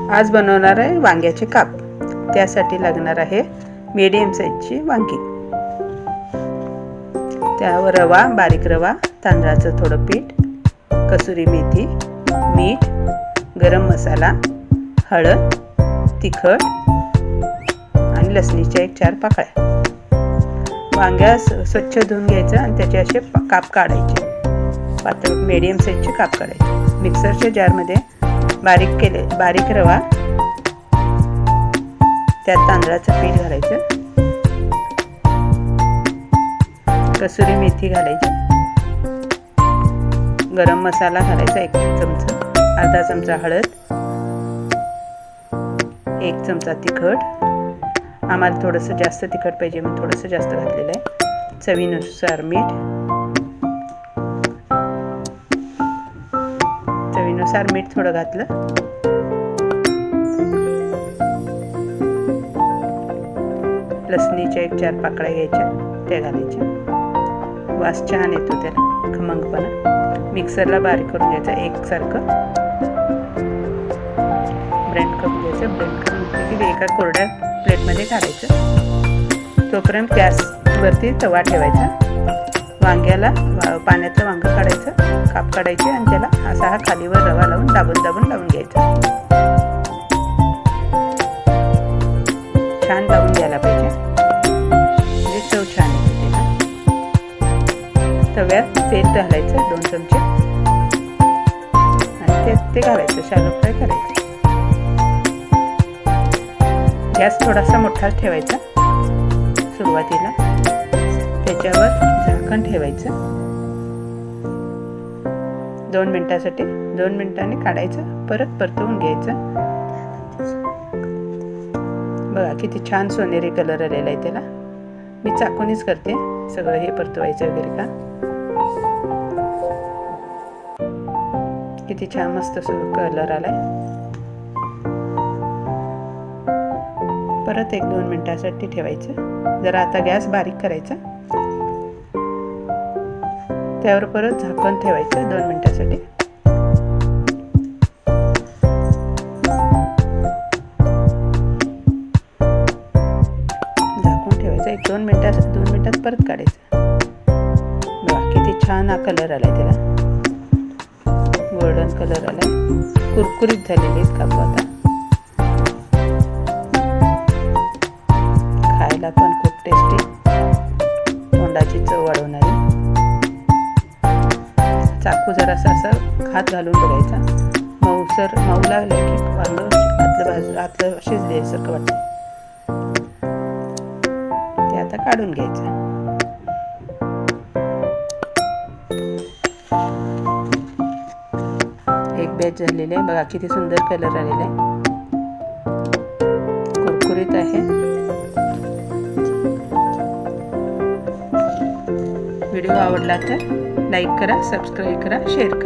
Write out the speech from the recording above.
आज बनवणार आहे वांग्याचे काप। त्यासाठी लागणार आहे मीडियम साईजची वांगी, त्यावर रवा, बारीक रवा, तांदळाचं थोडं पीठ, कसुरी मेथी, मीठ, गरम मसाला, हळद, तिखट आणि लसणीच्या 1-4 पाकळ्या। वांग्या स्वच्छ धुवून घ्यायचं आणि त्याचे असे काप काढायचे, पातळ मीडियम साईजचे काप काढायचे। मिक्सरच्या जारमध्ये बारीक रवा, त्यात तांदळाचं पीठ घालायचं, कसुरी मेथी घालायची, गरम मसाला घालायचा 1 चमचा, अर्धा चमचा हळद, 1 चमचा तिखट, आम्हाला थोडंसं जास्त तिखट पाहिजे म्हणून थोडंसं जास्त घातलेलं आहे, चवीनुसार मीठ, चवीनुसार मीठ थोडं घातलं, लसणीच्या 1-4 पाकळ्या घ्यायच्या, त्या घालायच्या। वास छान येतो त्याला, खमंगपणा। मिक्सरला बारीक करून घ्यायचं, एकसारखं ब्लेंड करून घ्यायचं। ब्लेंड करून घेतलं की एका कोरड्या प्लेटमध्ये काढायचं। तोपर्यंत गॅसवरती तवा ठेवायचा, वांग्याला पाण्याचं वांग काढायचं, काप काढायचे आणि त्याला असा हा खालीवर रवा लावून दाबून लावून घ्यायचा। छान लावून घ्यायला पाहिजे, म्हणजे चव छान येते त्याला। तव्यात तेल घालायचं 2 चमचे आणि ते घालायचं, शॅलो फ्राय करायचं। गॅस थोडासा मोठा ठेवायचा सुरुवातीला, त्याच्यावर झाकण ठेवायचं 2 मिनिटासाठी। 2 मिनिटांनी काढायचं, परत परतवून घ्यायचं। बघा किती छान सोनेरी कलर आलेला आहे त्याला। मी चाकूनीच करते सगळं हे परतवायचं वगैरे का। किती छान मस्त कलर आलाय। परत 1-2 मिनिटासाठी ठेवायचं। जरा आता गॅस बारीक करायचा, त्यावर परत झाकण ठेवायचं 2 मिनिटासाठी। झाकून ठेवायचं 1-2 मिनिटात परत काढायचं। बघा किती छान हा कलर आलाय त्याला, गोल्डन कलर आलाय, कुरकुरीत झालेले आहेत काप। आता खायला पण खूप टेस्टी, तोंडाची चव वाढवणारी। चाकू जरासा असं हात घालून बघायचा, मऊ लागलं की वांग आतलं शिजल्यासारखं वाटतं, ते आता काढून घ्यायचं। एक बॅच झालेली आहे, बघा किती सुंदर कलर आलेला आहे, कुरकुरीत आहे। व्हिडिओ आवडला तर लाईक करा, सबस्क्राईब करा, शेअर करा।